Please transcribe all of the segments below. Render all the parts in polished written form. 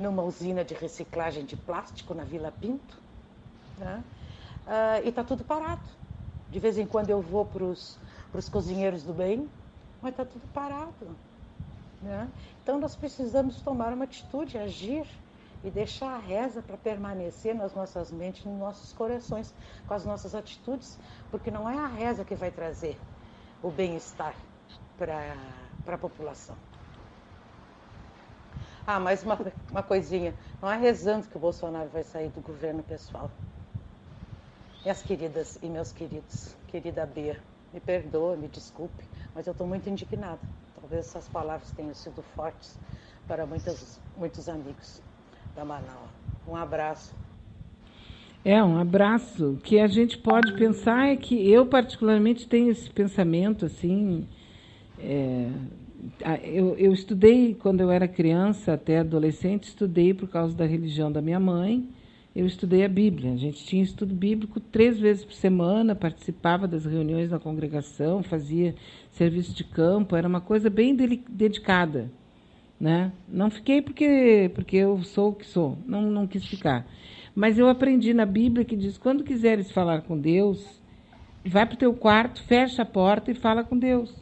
numa usina de reciclagem de plástico na Vila Pinto, né? E está tudo parado. De vez em quando eu vou para os cozinheiros do bem, mas está tudo parado, né? Então nós precisamos tomar uma atitude, agir e deixar a reza para permanecer nas nossas mentes, nos nossos corações, com as nossas atitudes, porque não é a reza que vai trazer o bem-estar para a população. Mais uma coisinha, não é rezando que o Bolsonaro vai sair do governo, pessoal. Minhas queridas e meus queridos, querida Bia, me perdoa, me desculpe, mas eu estou muito indignada. Talvez essas palavras tenham sido fortes para muitos amigos da Manaus. Um abraço. Um abraço. O que a gente pode pensar é que eu particularmente tenho esse pensamento assim. Eu estudei quando eu era criança até adolescente, estudei por causa da religião da minha mãe. Eu estudei a Bíblia. A gente tinha estudo bíblico 3 vezes por semana, participava das reuniões na congregação, fazia serviço de campo, era uma coisa bem dedicada, né? Não fiquei porque eu sou o que sou, não quis ficar. Mas eu aprendi na Bíblia que diz, quando quiseres falar com Deus, vai para o teu quarto, fecha a porta e fala com Deus.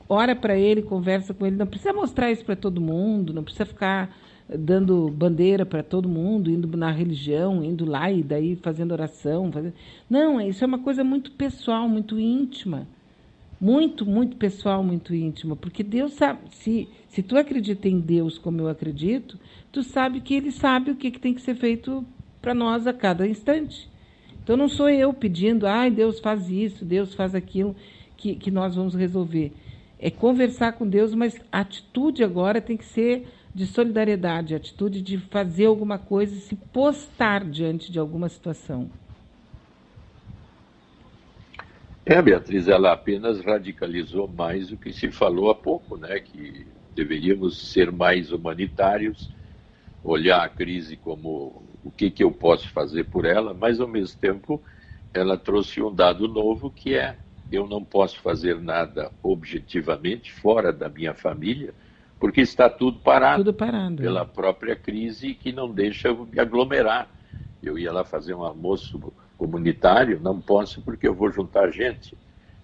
Ora para Ele, conversa com Ele. Não precisa mostrar isso para todo mundo, não precisa ficar dando bandeira para todo mundo, indo na religião, indo lá e daí fazendo oração. Não, isso é uma coisa muito pessoal, muito íntima. Muito, muito pessoal, muito íntima. Porque Deus sabe, se tu acredita em Deus como eu acredito, tu sabe que Ele sabe o que tem que ser feito para nós a cada instante. Então não sou eu pedindo, Deus faz isso, Deus faz aquilo, que nós vamos resolver. É conversar com Deus, mas a atitude agora tem que ser de solidariedade, a atitude de fazer alguma coisa e se postar diante de alguma situação. Beatriz, ela apenas radicalizou mais o que se falou há pouco, né? Que deveríamos ser mais humanitários, olhar a crise como o que eu posso fazer por ela, mas ao mesmo tempo ela trouxe um dado novo que eu não posso fazer nada objetivamente fora da minha família, porque está tudo parado pela própria crise que não deixa eu me aglomerar. Eu ia lá fazer um almoço comunitário, não posso porque eu vou juntar gente.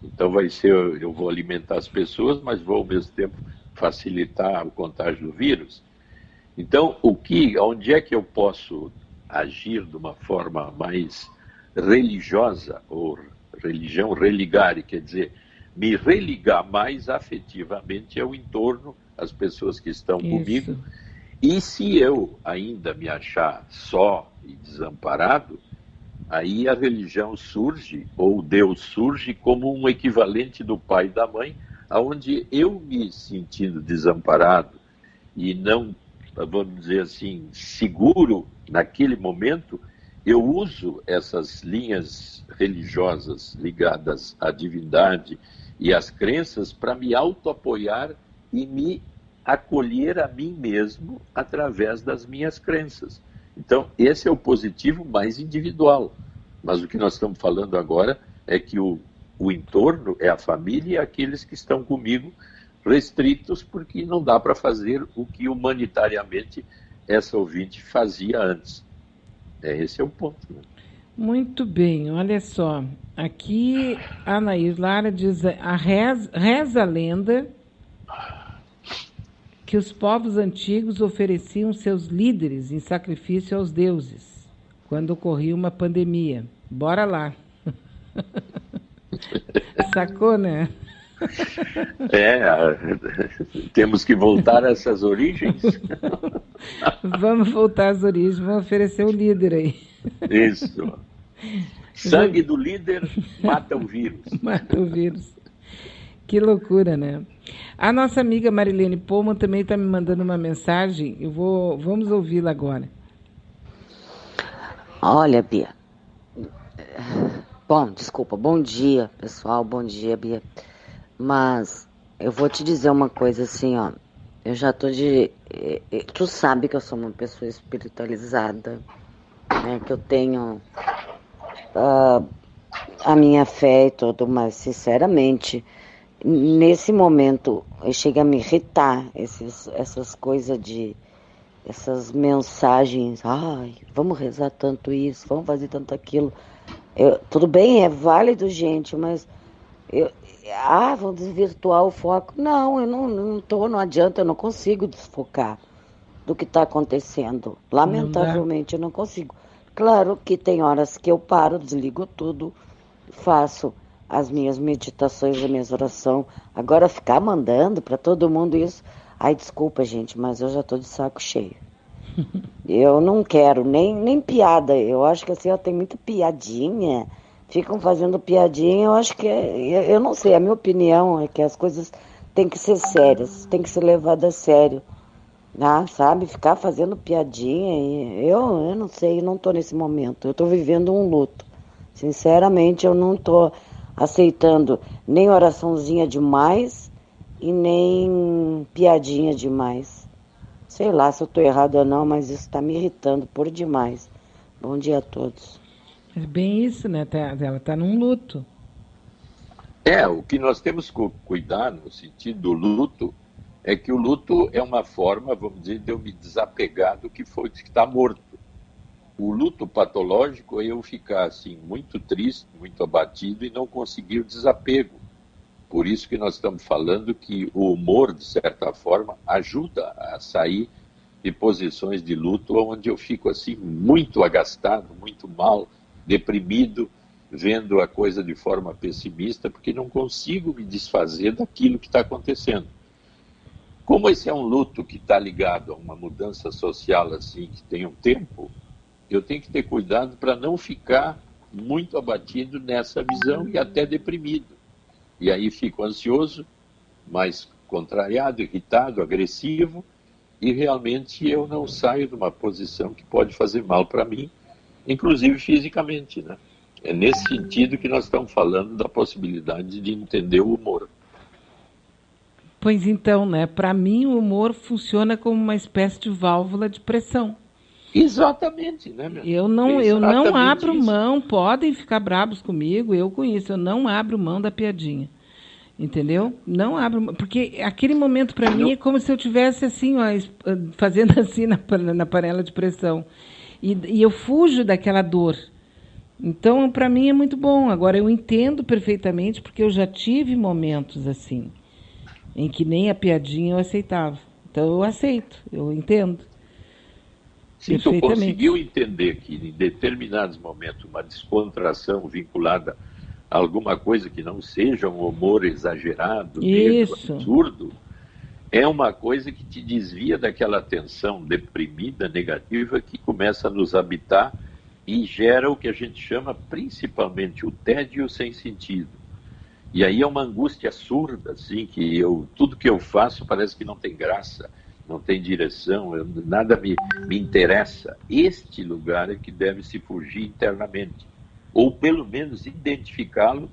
Então eu vou alimentar as pessoas, mas vou ao mesmo tempo facilitar o contágio do vírus. Então, onde é que eu posso agir de uma forma mais religiosa, ou religião religare, quer dizer, me religar mais afetivamente ao entorno, às pessoas que estão comigo. E se eu ainda me achar só e desamparado, aí a religião surge, ou Deus surge, como um equivalente do pai e da mãe, onde eu me sentindo desamparado e não, vamos dizer assim, seguro naquele momento, eu uso essas linhas religiosas ligadas à divindade e às crenças para me auto-apoiar e me acolher a mim mesmo através das minhas crenças. Então, esse é o positivo mais individual. Mas o que nós estamos falando agora é que o entorno é a família e aqueles que estão comigo restritos, porque não dá para fazer o que humanitariamente essa ouvinte fazia antes. Esse é o ponto, né? Muito bem, olha só. Aqui a Anaís Lara diz, reza a lenda que os povos antigos ofereciam seus líderes em sacrifício aos deuses, quando ocorria uma pandemia. Bora lá. Sacou, né? Temos que voltar a essas origens. Vamos voltar às origens, vamos oferecer o líder aí. Isso. Sangue do líder mata o vírus. Mata o vírus. Que loucura, né? A nossa amiga Marilene Pullman também está me mandando uma mensagem. Vamos ouvi-la agora. Olha, Bia. Bom dia, pessoal. Bom dia, Bia. Mas eu vou te dizer uma coisa assim, ó. Eu já tô tu sabe que eu sou uma pessoa espiritualizada, né? Que eu tenho a minha fé e tudo, mas sinceramente, nesse momento, chega a me irritar essas coisas de essas mensagens, ai, vamos rezar tanto isso, vamos fazer tanto aquilo. Tudo bem, é válido, gente, mas vão desvirtuar o foco. Não, eu não adianta, eu não consigo desfocar do que está acontecendo. Lamentavelmente, eu não consigo. Claro que tem horas que eu paro, desligo tudo, faço as minhas meditações, as minhas orações. Agora, ficar mandando para todo mundo isso, ai, desculpa, gente, mas eu já estou de saco cheio. Eu não quero nem piada. Eu acho que assim, tem muita piadinha. Ficam fazendo piadinha. Eu acho que eu não sei. A minha opinião é que as coisas têm que ser sérias, têm que ser levadas a sério, sabe? Ficar fazendo piadinha. Eu não sei. Eu não estou nesse momento. Eu estou vivendo um luto. Sinceramente, eu não estou aceitando nem oraçãozinha demais e nem piadinha demais. Sei lá se eu estou errado ou não, mas isso está me irritando por demais. Bom dia a todos. É bem isso, né? Ela está num luto. O que nós temos que cuidar no sentido do luto é que o luto é uma forma, vamos dizer, de eu me desapegar do que está morto. O luto patológico é eu ficar assim muito triste, muito abatido e não conseguir o desapego. Por isso que nós estamos falando que o humor, de certa forma, ajuda a sair de posições de luto onde eu fico assim muito agastado, muito mal, deprimido, vendo a coisa de forma pessimista, porque não consigo me desfazer daquilo que está acontecendo. Como esse é um luto que está ligado a uma mudança social assim, que tem um tempo, eu tenho que ter cuidado para não ficar muito abatido nessa visão e até deprimido. E aí fico ansioso, mais contrariado, irritado, agressivo, e realmente eu não saio de uma posição que pode fazer mal para mim, inclusive fisicamente, né? É nesse sentido que nós estamos falando da possibilidade de entender o humor. Pois então, né? Para mim, o humor funciona como uma espécie de válvula de pressão. Exatamente, né, meu? Eu não abro mão, podem ficar bravos comigo, eu conheço, eu não abro mão da piadinha. Entendeu? Não abro, porque aquele momento para mim é como se eu tivesse assim, ó, fazendo assim na panela de pressão. E eu fujo daquela dor. Então, para mim é muito bom. Agora, eu entendo perfeitamente, porque eu já tive momentos assim, em que nem a piadinha eu aceitava. Então, eu aceito, eu entendo. Se tu conseguiu entender que em determinados momentos uma descontração vinculada a alguma coisa que não seja um humor exagerado, negro, absurdo, é uma coisa que te desvia daquela tensão deprimida, negativa, que começa a nos habitar e gera o que a gente chama principalmente o tédio sem sentido. E aí é uma angústia surda, assim, que tudo que eu faço parece que não tem graça, não tem direção, nada me interessa. Este lugar é que deve se fugir internamente, ou pelo menos identificá-lo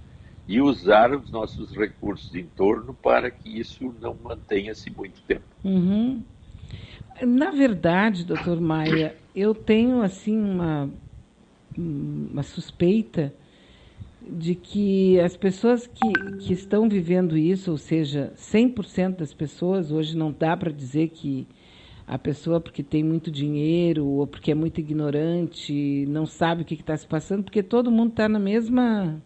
e usar os nossos recursos em torno para que isso não mantenha-se muito tempo. Uhum. Na verdade, doutor Maia, eu tenho assim uma suspeita de que as pessoas que estão vivendo isso, ou seja, 100% das pessoas, hoje não dá para dizer que a pessoa porque tem muito dinheiro ou porque é muito ignorante, não sabe o que está se passando, porque todo mundo está na mesma...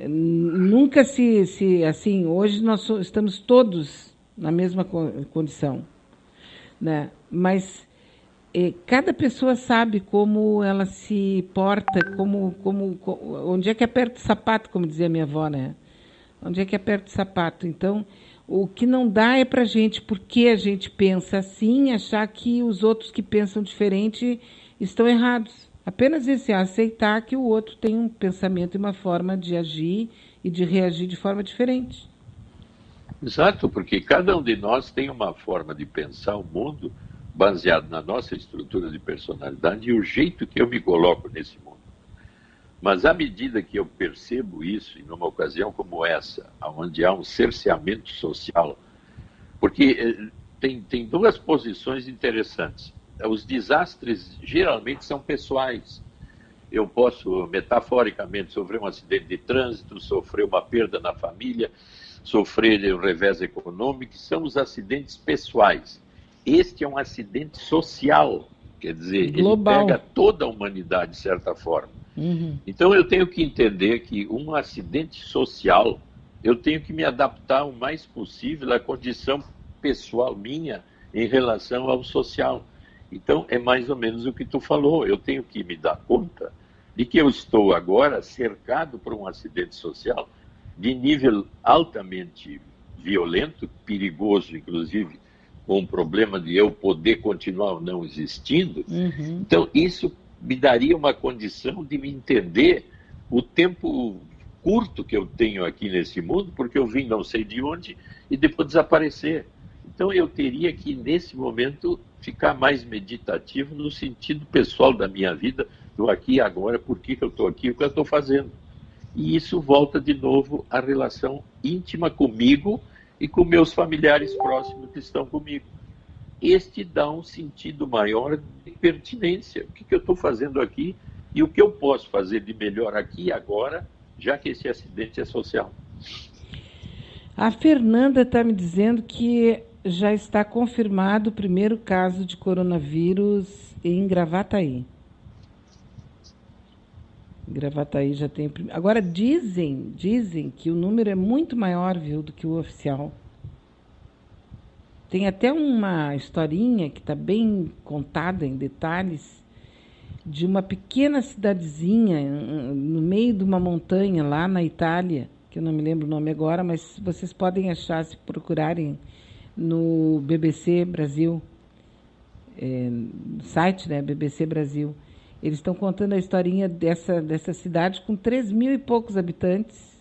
Nunca assim, hoje nós estamos todos na mesma condição, né? Mas cada pessoa sabe como ela se porta, onde é que aperta o sapato, como dizia minha avó, né? Onde é que aperta o sapato? Então, o que não dá é para a gente, porque a gente pensa assim, achar que os outros que pensam diferente estão errados. Apenas isso, aceitar que o outro tem um pensamento e uma forma de agir e de reagir de forma diferente. Exato, porque cada um de nós tem uma forma de pensar o mundo baseado na nossa estrutura de personalidade e o jeito que eu me coloco nesse mundo. Mas à medida que eu percebo isso, em uma ocasião como essa, onde há um cerceamento social, porque tem duas posições interessantes. Os desastres geralmente são pessoais. Eu posso, metaforicamente, sofrer um acidente de trânsito, sofrer uma perda na família, sofrer um revés econômico, são os acidentes pessoais. este é um acidente social, quer dizer, global. ele pega toda a humanidade, de certa forma. Então eu tenho que entender que um acidente social, eu tenho que me adaptar o mais possível à condição pessoal minha em relação ao social. Então é mais ou menos o que tu falou, eu tenho que me dar conta de que eu estou agora cercado por um acidente social de nível altamente violento, perigoso, inclusive, com o problema de eu poder continuar ou não existindo. Então, isso me daria uma condição de me entender o tempo curto que eu tenho aqui nesse mundo, porque eu vim não sei de onde e depois desaparecer. Então, eu teria que, nesse momento, ficar mais meditativo no sentido pessoal da minha vida, do aqui e agora, por que eu estou aqui, o que eu estou fazendo. E isso volta de novo à relação íntima comigo e com meus familiares próximos que estão comigo. Este dá um sentido maior de pertinência. O que eu estou fazendo aqui e o que eu posso fazer de melhor aqui e agora, já que esse acidente é social. A Fernanda está me dizendo que já está confirmado o primeiro caso de coronavírus em Gravataí. Gravataí já tem... Agora, dizem que o número é muito maior, viu, do que o oficial. Tem até uma historinha que está bem contada em detalhes de uma pequena cidadezinha no meio de uma montanha lá na Itália, que eu não me lembro o nome agora, mas vocês podem achar se procurarem no BBC Brasil, no site, né, BBC Brasil. Eles estão contando a historinha dessa cidade com 3 mil e poucos habitantes,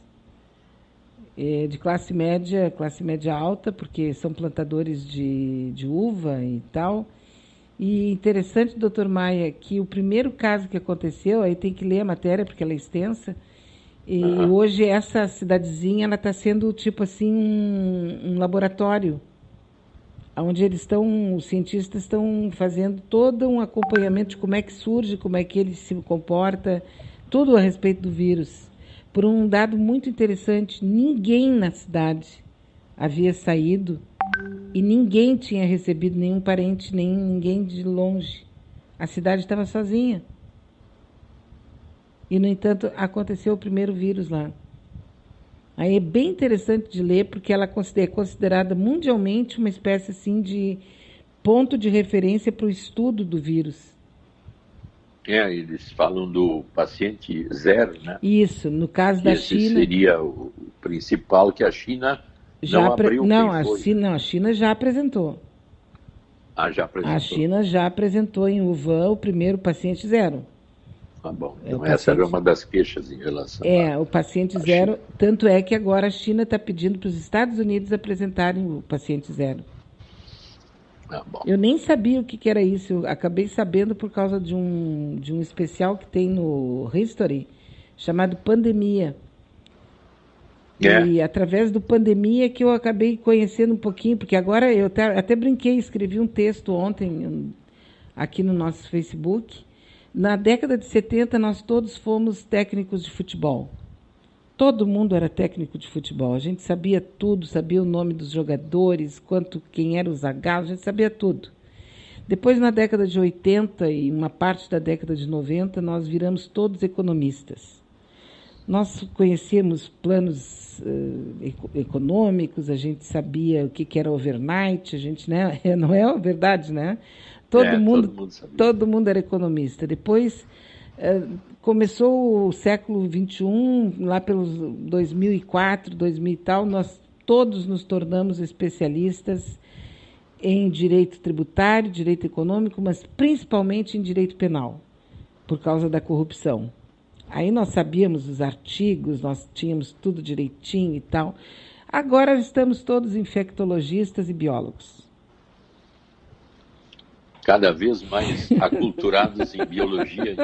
de classe média alta, porque são plantadores de uva e tal. E interessante, doutor Maia, que o primeiro caso que aconteceu, aí tem que ler a matéria porque ela é extensa, e hoje essa cidadezinha está sendo tipo assim um laboratório, onde os cientistas estão fazendo todo um acompanhamento de como é que surge, como é que ele se comporta, tudo a respeito do vírus. Por um dado muito interessante, ninguém na cidade havia saído e ninguém tinha recebido nenhum parente, nem ninguém de longe. A cidade estava sozinha. E, no entanto, aconteceu o primeiro vírus lá. Aí é bem interessante de ler, porque ela é considerada mundialmente uma espécie assim, de ponto de referência para o estudo do vírus. Eles falam do paciente zero, né? Isso, no caso da China... Esse seria o principal, que a China não abriu. A China já apresentou. Já apresentou. A China já apresentou em Wuhan o primeiro paciente zero. Bom, então essa era uma das queixas em relação o paciente zero, tanto é que agora a China está pedindo para os Estados Unidos apresentarem o paciente zero. Eu nem sabia o que era isso, eu acabei sabendo por causa de um especial que tem no History, chamado Pandemia. E através do Pandemia que eu acabei conhecendo um pouquinho, porque agora eu até brinquei, escrevi um texto ontem aqui no nosso Facebook. Na década de 70, nós todos fomos técnicos de futebol. Todo mundo era técnico de futebol. A gente sabia tudo, sabia o nome dos jogadores, quem era o Zagallo, a gente sabia tudo. Depois, na década de 80 e uma parte da década de 90, nós viramos todos economistas. Nós conhecíamos planos econômicos, a gente sabia o que era overnight, a gente, né? Não é verdade, né? Todo mundo era economista. Depois começou o século XXI, lá pelos 2004, 2000 e tal, nós todos nos tornamos especialistas em direito tributário, direito econômico, mas principalmente em direito penal, por causa da corrupção. Aí nós sabíamos os artigos, nós tínhamos tudo direitinho e tal. Agora estamos todos infectologistas e biólogos. Cada vez mais aculturados em biologia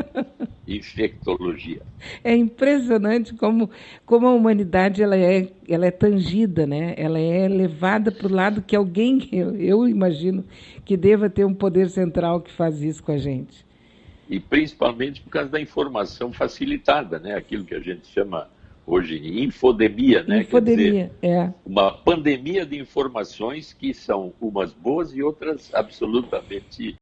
e infectologia. É impressionante como a humanidade ela é tangida, né? Ela é levada para o lado que alguém, eu imagino, que deva ter um poder central que faz isso com a gente. E principalmente por causa da informação facilitada, né? Aquilo que a gente chama hoje, infodemia, né? Infodemia, quer dizer, uma pandemia de informações que são umas boas e outras absolutamente